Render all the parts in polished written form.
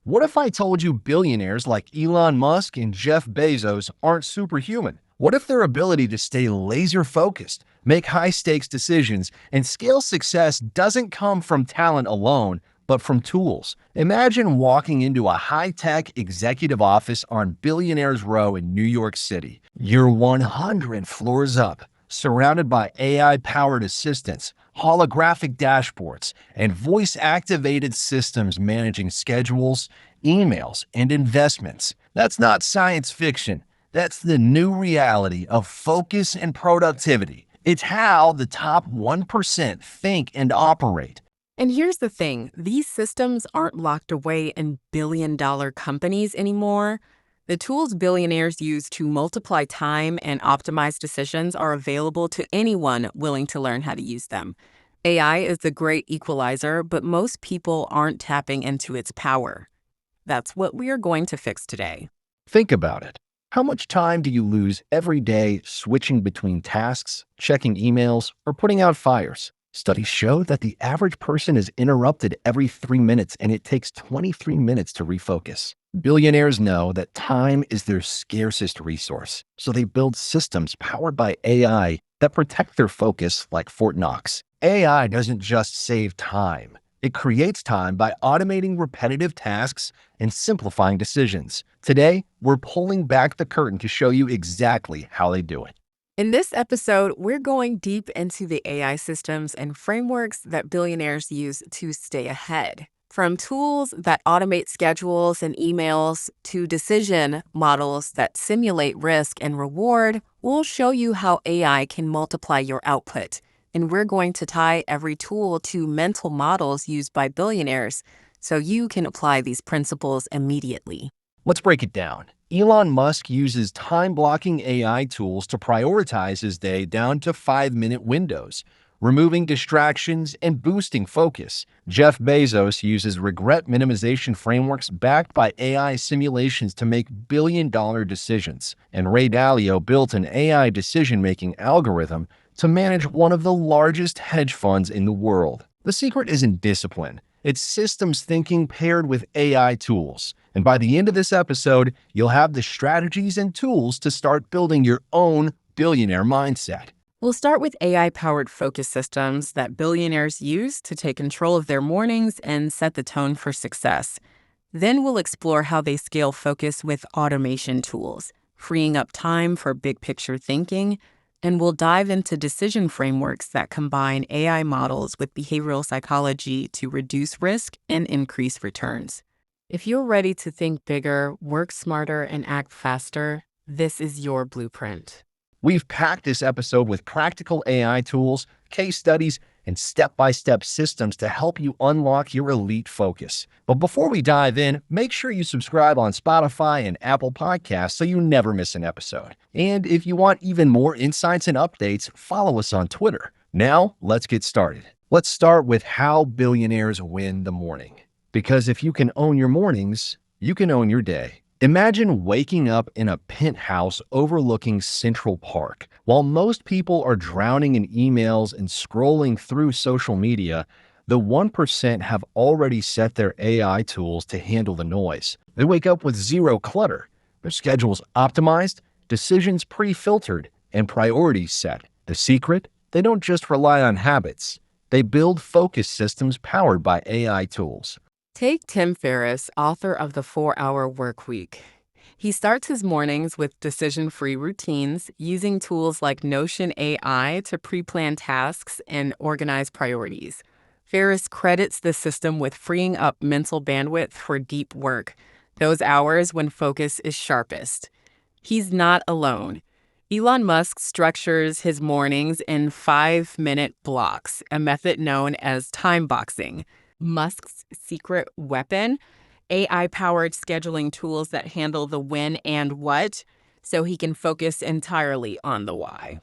What if I told you billionaires like Elon Musk and Jeff Bezos aren't superhuman? What if their ability to stay laser-focused, make high-stakes decisions, and scale success doesn't come from talent alone, but from tools? Imagine walking into a high-tech executive office on Billionaires Row in New York City. You're 100 floors up, surrounded by AI-powered assistants, holographic dashboards, and voice-activated systems managing schedules, emails, and investments. That's not science fiction. That's the new reality of focus and productivity. It's how the top 1% think and operate. And here's the thing, these systems aren't locked away in billion-dollar companies anymore. The tools billionaires use to multiply time and optimize decisions are available to anyone willing to learn how to use them. AI is the great equalizer, but most people aren't tapping into its power. That's what we are going to fix today. Think about it. How much time do you lose every day switching between tasks, checking emails, or putting out fires? Studies show that the average person is interrupted every 3 minutes, and it takes 23 minutes to refocus. Billionaires know that time is their scarcest resource, so they build systems powered by AI that protect their focus like Fort Knox. AI doesn't just save time. It creates time by automating repetitive tasks and simplifying decisions. Today, we're pulling back the curtain to show you exactly how they do it. In this episode, we're going deep into the AI systems and frameworks that billionaires use to stay ahead. From tools that automate schedules and emails to decision models that simulate risk and reward, we'll show you how AI can multiply your output. And we're going to tie every tool to mental models used by billionaires so you can apply these principles immediately. Let's break it down. Elon Musk uses time-blocking AI tools to prioritize his day down to 5-minute windows, removing distractions and boosting focus. Jeff Bezos uses regret minimization frameworks backed by AI simulations to make billion-dollar decisions. And Ray Dalio built an AI decision-making algorithm to manage one of the largest hedge funds in the world. The secret isn't discipline. It's systems thinking paired with AI tools. And by the end of this episode, you'll have the strategies and tools to start building your own billionaire mindset. We'll start with AI-powered focus systems that billionaires use to take control of their mornings and set the tone for success. Then we'll explore how they scale focus with automation tools, freeing up time for big-picture thinking. And we'll dive into decision frameworks that combine AI models with behavioral psychology to reduce risk and increase returns. If you're ready to think bigger, work smarter, and act faster, this is your blueprint. We've packed this episode with practical AI tools, case studies, and step-by-step systems to help you unlock your elite focus. But before we dive in, make sure you subscribe on Spotify and Apple Podcasts so you never miss an episode. And if you want even more insights and updates, follow us on Twitter. Now, let's get started. Let's start with how billionaires win the morning. Because if you can own your mornings, you can own your day. Imagine waking up in a penthouse overlooking Central Park. While most people are drowning in emails and scrolling through social media, the 1% have already set their AI tools to handle the noise. They wake up with zero clutter, their schedules optimized, decisions pre-filtered, and priorities set. The secret? They don't just rely on habits. They build focus systems powered by AI tools. Take Tim Ferriss, author of The 4-Hour Workweek. He starts his mornings with decision-free routines, using tools like Notion AI to pre-plan tasks and organize priorities. Ferriss credits the system with freeing up mental bandwidth for deep work, those hours when focus is sharpest. He's not alone. Elon Musk structures his mornings in 5-minute blocks, a method known as time boxing. Musk's secret weapon, AI-powered scheduling tools that handle the when and what, so he can focus entirely on the why.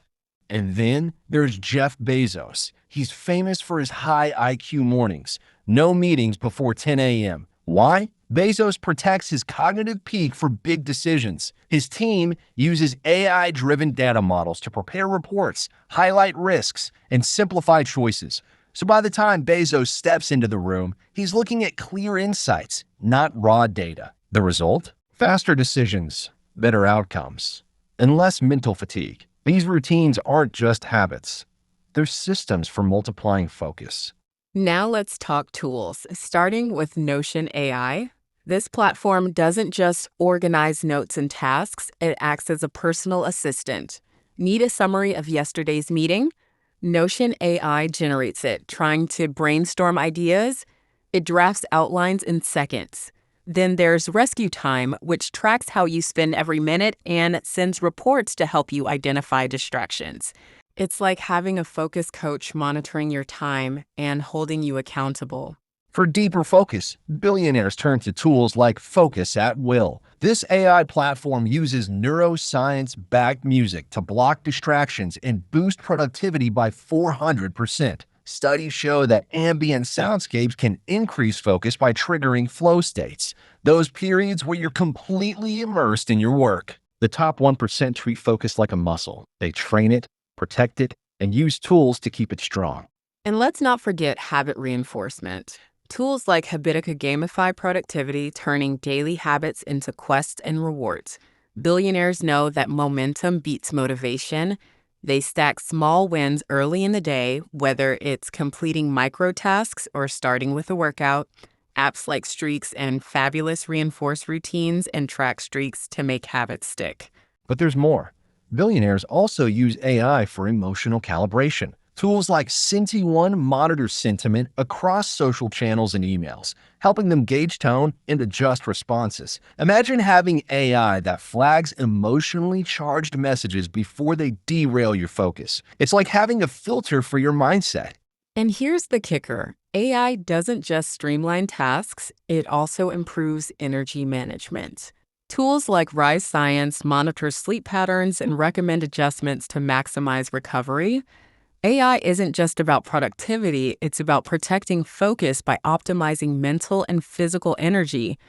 And then there's Jeff Bezos. He's famous for his high IQ mornings, no meetings before 10 a.m. Why? Bezos protects his cognitive peak for big decisions. His team uses AI-driven data models to prepare reports, highlight risks, and simplify choices. So by the time Bezos steps into the room, he's looking at clear insights, not raw data. The result? Faster decisions, better outcomes, and less mental fatigue. These routines aren't just habits. They're systems for multiplying focus. Now let's talk tools, starting with Notion AI. This platform doesn't just organize notes and tasks, it acts as a personal assistant. Need a summary of yesterday's meeting? Notion AI generates it. Trying to brainstorm ideas? It drafts outlines in seconds. Then there's Rescue Time, which tracks how you spend every minute and sends reports to help you identify distractions. It's like having a focus coach monitoring your time and holding you accountable. For deeper focus, billionaires turn to tools like Focus at Will. This AI platform uses neuroscience-backed music to block distractions and boost productivity by 400%. Studies show that ambient soundscapes can increase focus by triggering flow states, those periods where you're completely immersed in your work. The top 1% treat focus like a muscle. They train it, protect it, and use tools to keep it strong. And let's not forget habit reinforcement. Tools like Habitica gamify productivity, turning daily habits into quests and rewards. Billionaires know that momentum beats motivation. They stack small wins early in the day, whether it's completing micro tasks or starting with a workout. Apps like Streaks and Fabulous reinforce routines and track streaks to make habits stick. But there's more. Billionaires also use AI for emotional calibration. Tools like SentiOne monitor sentiment across social channels and emails, helping them gauge tone and adjust responses. Imagine having AI that flags emotionally charged messages before they derail your focus. It's like having a filter for your mindset. And here's the kicker. AI doesn't just streamline tasks, it also improves energy management. Tools like Rise Science monitor sleep patterns and recommend adjustments to maximize recovery. AI isn't just about productivity, it's about protecting focus by optimizing mental and physical energy.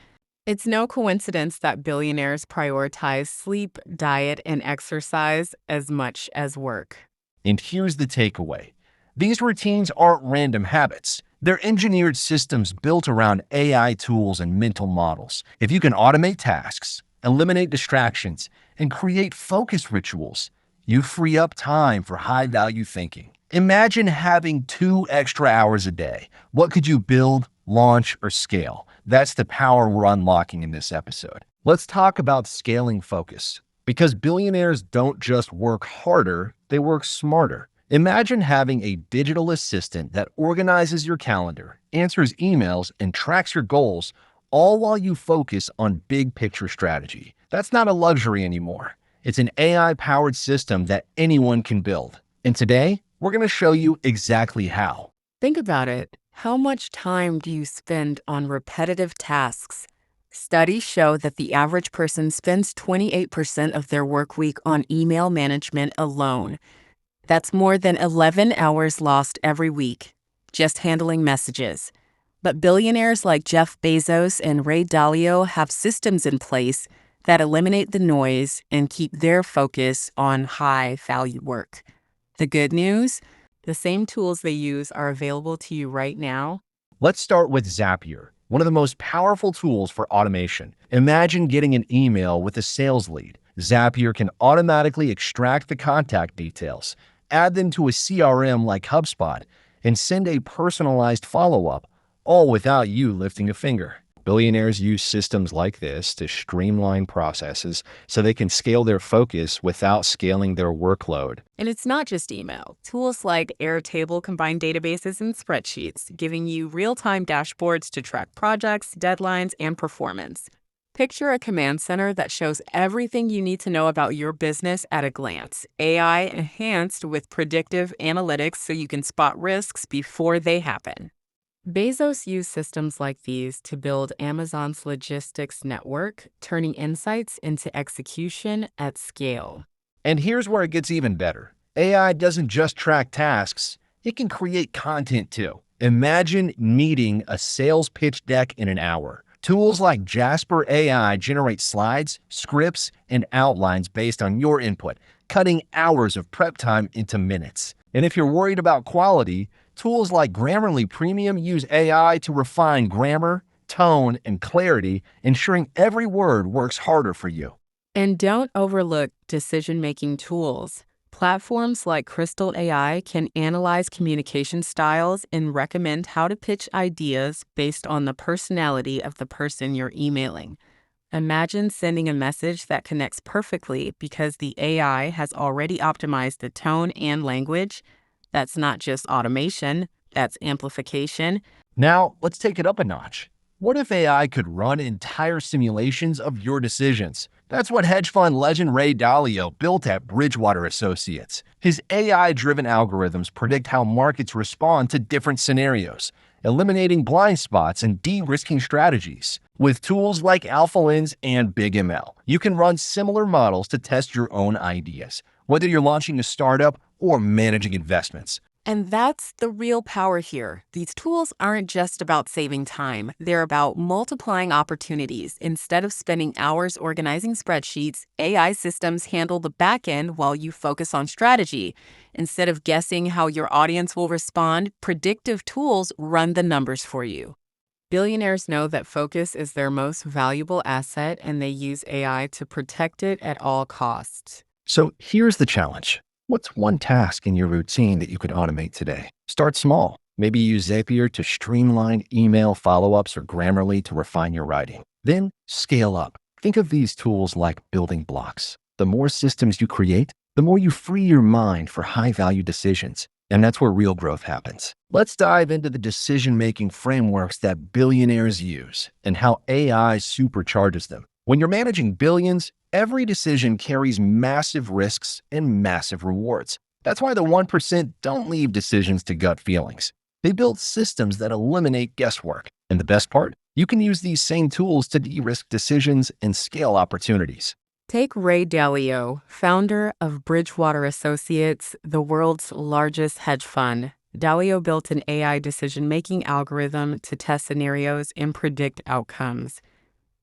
It's no coincidence that billionaires prioritize sleep, diet, and exercise as much as work. And here's the takeaway. These routines aren't random habits. They're engineered systems built around AI tools and mental models. If you can automate tasks, eliminate distractions, and create focus rituals, you free up time for high-value thinking. Imagine having 2 extra hours a day. What could you build, launch, or scale? That's the power we're unlocking in this episode. Let's talk about scaling focus. Because billionaires don't just work harder, they work smarter. Imagine having a digital assistant that organizes your calendar, answers emails, and tracks your goals, all while you focus on big-picture strategy. That's not a luxury anymore. It's an AI-powered system that anyone can build. And today, we're going to show you exactly how. Think about it. How much time do you spend on repetitive tasks? Studies show that the average person spends 28% of their work week on email management alone. That's more than 11 hours lost every week, just handling messages. But billionaires like Jeff Bezos and Ray Dalio have systems in place that eliminate the noise and keep their focus on high-value work. The good news? The same tools they use are available to you right now. Let's start with Zapier, one of the most powerful tools for automation. Imagine getting an email with a sales lead. Zapier can automatically extract the contact details, add them to a CRM like HubSpot, and send a personalized follow-up, all without you lifting a finger. Billionaires use systems like this to streamline processes so they can scale their focus without scaling their workload. And it's not just email. Tools like Airtable combine databases and spreadsheets, giving you real-time dashboards to track projects, deadlines, and performance. Picture a command center that shows everything you need to know about your business at a glance. AI enhanced with predictive analytics so you can spot risks before they happen. Bezos used systems like these to build Amazon's logistics network, turning insights into execution at scale. And here's where it gets even better. AI doesn't just track tasks, It can create content too. Imagine meeting a sales pitch deck in an hour. Tools like Jasper AI generate slides, scripts, and outlines based on your input, cutting hours of prep time into minutes. And if you're worried about quality, tools like Grammarly Premium use AI to refine grammar, tone, and clarity, ensuring every word works harder for you. And don't overlook decision-making tools. Platforms like Crystal AI can analyze communication styles and recommend how to pitch ideas based on the personality of the person you're emailing. Imagine sending a message that connects perfectly because the AI has already optimized the tone and language. That's not just automation, that's amplification. Now, let's take it up a notch. What if AI could run entire simulations of your decisions? That's what hedge fund legend Ray Dalio built at Bridgewater Associates. His AI-driven algorithms predict how markets respond to different scenarios, eliminating blind spots and de-risking strategies. With tools like AlphaLens and BigML, you can run similar models to test your own ideas, whether you're launching a startup or managing investments. And that's the real power here. These tools aren't just about saving time. They're about multiplying opportunities. Instead of spending hours organizing spreadsheets, AI systems handle the back end while you focus on strategy. Instead of guessing how your audience will respond, predictive tools run the numbers for you. Billionaires know that focus is their most valuable asset, and they use AI to protect it at all costs. So here's the challenge. What's one task in your routine that you could automate today? Start small. Maybe use Zapier to streamline email follow-ups or Grammarly to refine your writing. Then scale up. Think of these tools like building blocks. The more systems you create, the more you free your mind for high-value decisions. And that's where real growth happens. Let's dive into the decision-making frameworks that billionaires use and how AI supercharges them. When you're managing billions, every decision carries massive risks and massive rewards. That's why the 1% don't leave decisions to gut feelings. They build systems that eliminate guesswork. And the best part? You can use these same tools to de-risk decisions and scale opportunities. Take Ray Dalio, founder of Bridgewater Associates, the world's largest hedge fund. Dalio built an AI decision-making algorithm to test scenarios and predict outcomes.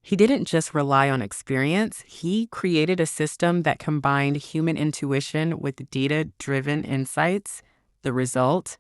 He didn't just rely on experience, he created a system that combined human intuition with data-driven insights. The result?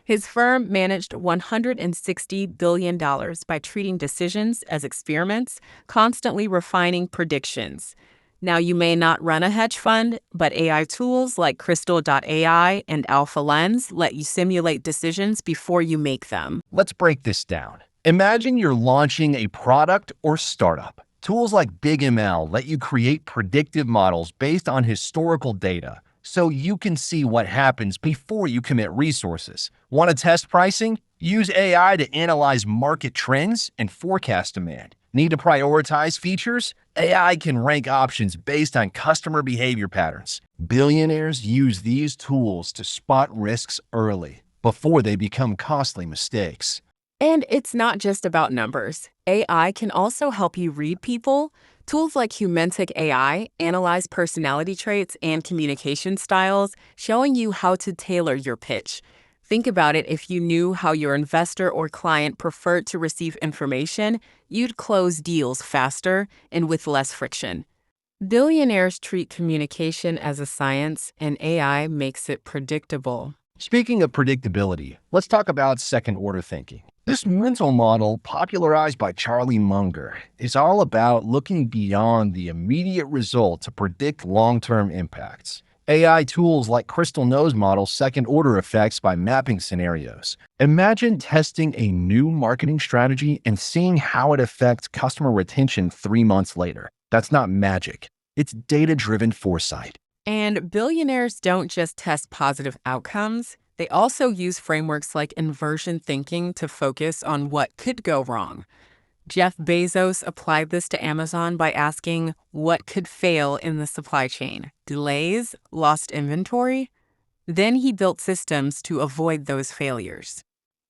His firm managed $160 billion by treating decisions as experiments, constantly refining predictions. Now, you may not run a hedge fund, but AI tools like Crystal AI and AlphaLens let you simulate decisions before you make them. Let's break this down. Imagine you're launching a product or startup. Tools like BigML let you create predictive models based on historical data, so you can see what happens before you commit resources. Want to test pricing? Use AI to analyze market trends and forecast demand. Need to prioritize features? AI can rank options based on customer behavior patterns. Billionaires use these tools to spot risks early, before they become costly mistakes. And it's not just about numbers. AI can also help you read people. Tools like Humantic AI analyze personality traits and communication styles, showing you how to tailor your pitch. Think about it: if you knew how your investor or client preferred to receive information, you'd close deals faster and with less friction. Billionaires treat communication as a science, and AI makes it predictable. Speaking of predictability, let's talk about second-order thinking. This mental model, popularized by Charlie Munger, is all about looking beyond the immediate result to predict long-term impacts. AI tools like Crystal Knows model second-order effects by mapping scenarios. Imagine testing a new marketing strategy and seeing how it affects customer retention 3 months later. That's not magic. It's data-driven foresight. And billionaires don't just test positive outcomes. They also use frameworks like inversion thinking to focus on what could go wrong. Jeff Bezos applied this to Amazon by asking what could fail in the supply chain: delays, lost inventory? Then he built systems to avoid those failures.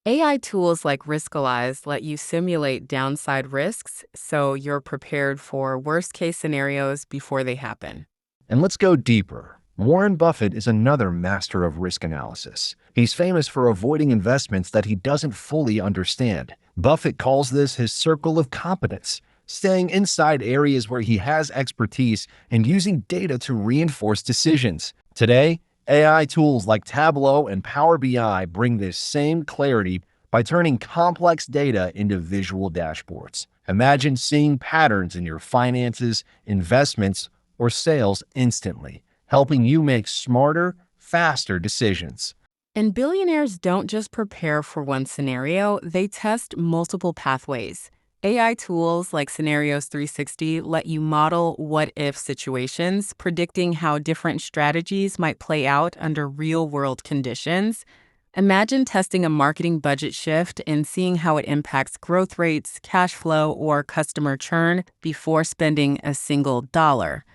AI tools like Riskalyze let you simulate downside risks so you're prepared for worst-case scenarios before they happen. And let's go deeper. Warren Buffett is another master of risk analysis. He's famous for avoiding investments that he doesn't fully understand. Buffett calls this his circle of competence, staying inside areas where he has expertise and using data to reinforce decisions. Today, AI tools like Tableau and Power BI bring this same clarity by turning complex data into visual dashboards. Imagine seeing patterns in your finances, investments, or sales instantly, helping you make smarter, faster decisions. And billionaires don't just prepare for one scenario, they test multiple pathways. AI tools like Scenarios 360 let you model what-if situations, predicting how different strategies might play out under real-world conditions. Imagine testing a marketing budget shift and seeing how it impacts growth rates, cash flow, or customer churn before spending a single dollar.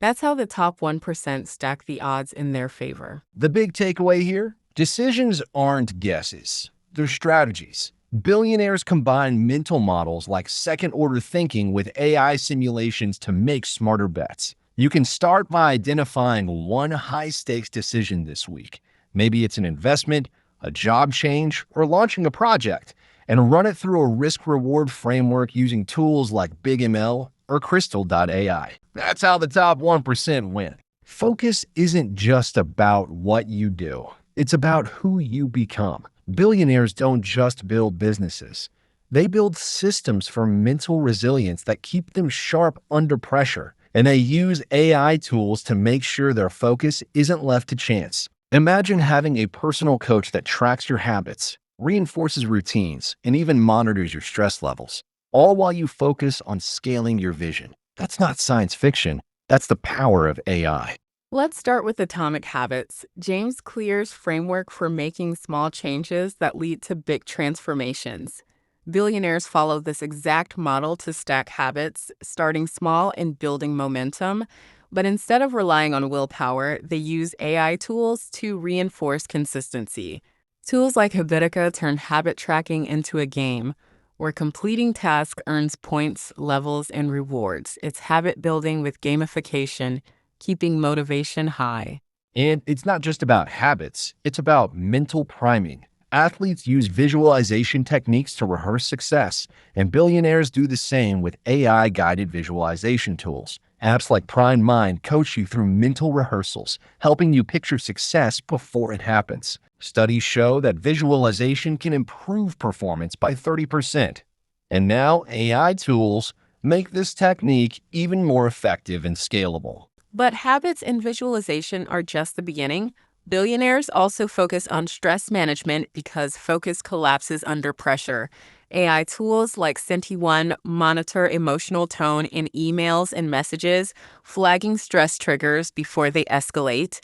That's how the top 1% stack the odds in their favor. The big takeaway here? Decisions aren't guesses, they're strategies. Billionaires combine mental models like second-order thinking with AI simulations to make smarter bets. You can start by identifying one high-stakes decision this week. Maybe it's an investment, a job change, or launching a project, and run it through a risk-reward framework using tools like BigML or Crystal.ai. That's how the top 1% win. Focus isn't just about what you do. It's about who you become. Billionaires don't just build businesses. They build systems for mental resilience that keep them sharp under pressure. And they use AI tools to make sure their focus isn't left to chance. Imagine having a personal coach that tracks your habits, reinforces routines, and even monitors your stress levels, all while you focus on scaling your vision. That's not science fiction. That's the power of AI. Let's start with atomic habits, James Clear's framework for making small changes that lead to big transformations. Billionaires follow this exact model to stack habits, starting small and building momentum. But instead of relying on willpower, they use AI tools to reinforce consistency. Tools like Habitica turn habit tracking into a game, where completing tasks earns points, levels, and rewards. It's habit building with gamification, keeping motivation high. And it's not just about habits, it's about mental priming. Athletes use visualization techniques to rehearse success, and billionaires do the same with AI-guided visualization tools. Apps like Prime Mind coach you through mental rehearsals, helping you picture success before it happens. Studies show that visualization can improve performance by 30%. And now AI tools make this technique even more effective and scalable. But habits and visualization are just the beginning. Billionaires also focus on stress management because focus collapses under pressure. AI tools like SentiOne monitor emotional tone in emails and messages, flagging stress triggers before they escalate.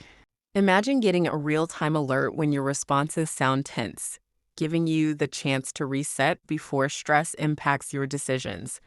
Imagine getting a real-time alert when your responses sound tense, giving you the chance to reset before stress impacts your decisions.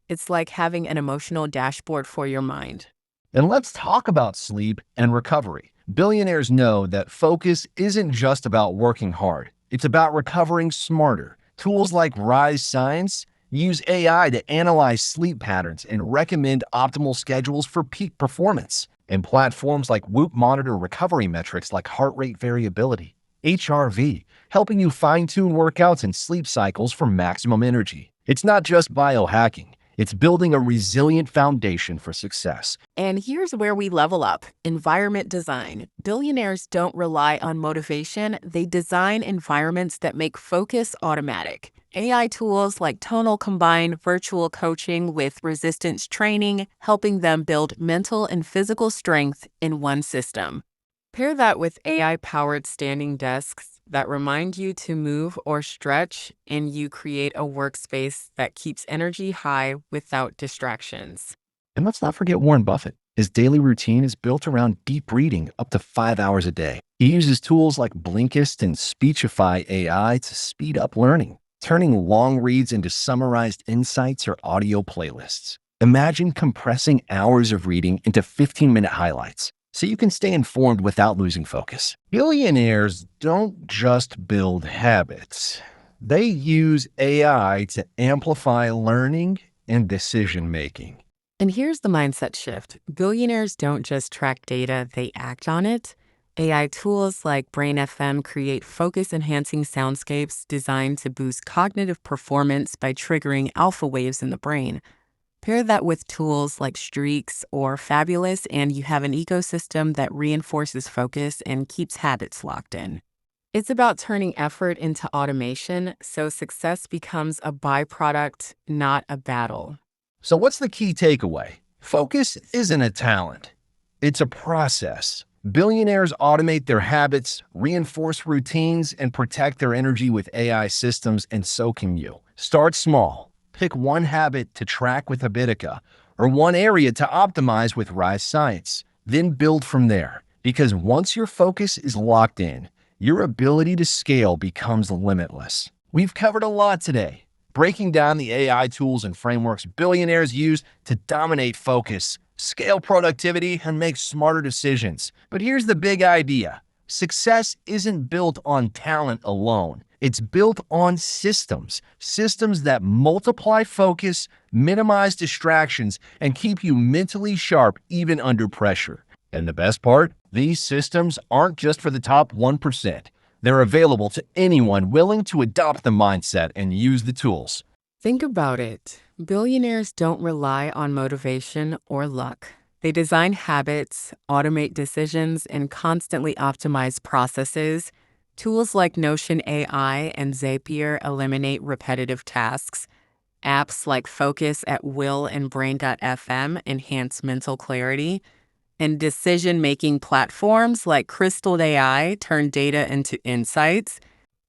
It's like having an emotional dashboard for your mind. And let's talk about sleep and recovery. Billionaires know that focus isn't just about working hard. It's about recovering smarter. Tools like Rise Science use AI to analyze sleep patterns and recommend optimal schedules for peak performance. And platforms like Whoop monitor recovery metrics like heart rate variability, HRV, helping you fine-tune workouts and sleep cycles for maximum energy. It's not just biohacking. It's building a resilient foundation for success. And here's where we level up: environment design. Billionaires don't rely on motivation, they design environments that make focus automatic. AI tools like Tonal combine virtual coaching with resistance training, helping them build mental and physical strength in one system. Pair that with AI-powered standing desks that remind you to move or stretch, and you create a workspace that keeps energy high without distractions. And let's not forget Warren Buffett. His daily routine is built around deep reading up to 5 hours a day. He uses tools like Blinkist and Speechify AI to speed up learning, turning long reads into summarized insights or audio playlists. Imagine compressing hours of reading into 15-minute highlights, so you can stay informed without losing focus. Billionaires don't just build habits. They use AI to amplify learning and decision-making. And here's the mindset shift. Billionaires don't just track data, they act on it. AI tools like Brain FM create focus-enhancing soundscapes designed to boost cognitive performance by triggering alpha waves in the brain. Pair that with tools like Streaks or Fabulous, and you have an ecosystem that reinforces focus and keeps habits locked in. It's about turning effort into automation so success becomes a byproduct, not a battle. So what's the key takeaway? Focus isn't a talent. It's a process. Billionaires automate their habits, reinforce routines, and protect their energy with AI systems, and so can you. Start small. Pick one habit to track with Habitica or one area to optimize with Rise Science. Then build from there, because once your focus is locked in, your ability to scale becomes limitless. We've covered a lot today, breaking down the AI tools and frameworks billionaires use to dominate focus, scale productivity, and make smarter decisions. But here's the big idea. Success isn't built on talent alone. It's built on systems that multiply focus, minimize distractions, and keep you mentally sharp even under pressure. And the best part? These systems aren't just for the top 1%. They're available to anyone willing to adopt the mindset and use the tools. Think about it. Billionaires don't rely on motivation or luck. They design habits, automate decisions, and constantly optimize processes. Tools like Notion AI and Zapier eliminate repetitive tasks. Apps like Focus at Will and Brain.fm enhance mental clarity. And decision-making platforms like Crystal AI turn data into insights.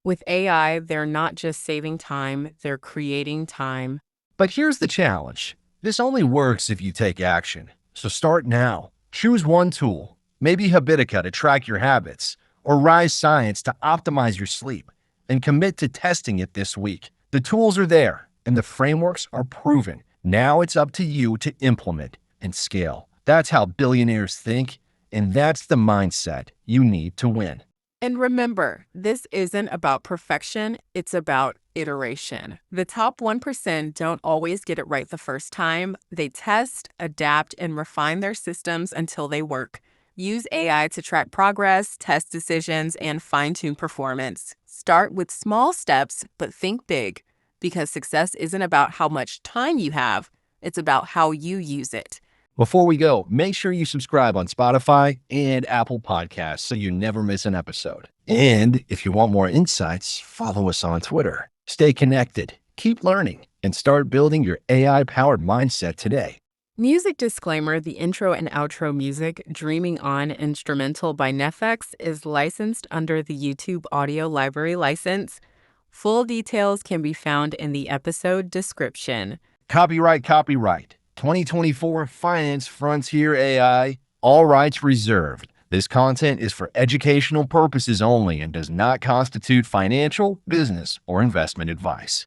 With AI, they're not just saving time, they're creating time. But here's the challenge. This only works if you take action. So start now. Choose one tool, maybe Habitica to track your habits, or Rise Science to optimize your sleep, and commit to testing it this week. The tools are there, and the frameworks are proven. Now it's up to you to implement and scale. That's how billionaires think, and that's the mindset you need to win. And remember, this isn't about perfection, it's about iteration. The top 1% don't always get it right the first time. They test, adapt, and refine their systems until they work. Use AI to track progress, test decisions, and fine-tune performance. Start with small steps, but think big, because success isn't about how much time you have, it's about how you use it. Before we go, make sure you subscribe on Spotify and Apple Podcasts so you never miss an episode. And if you want more insights, follow us on Twitter. Stay connected, keep learning, and start building your AI-powered mindset today. Music disclaimer: the intro and outro music, Dreaming On instrumental by Nefex, is licensed under the YouTube Audio Library license. Full details can be found in the episode description. Copyright. 2024 Finance Frontier AI, all rights reserved. This content is for educational purposes only and does not constitute financial, business, or investment advice.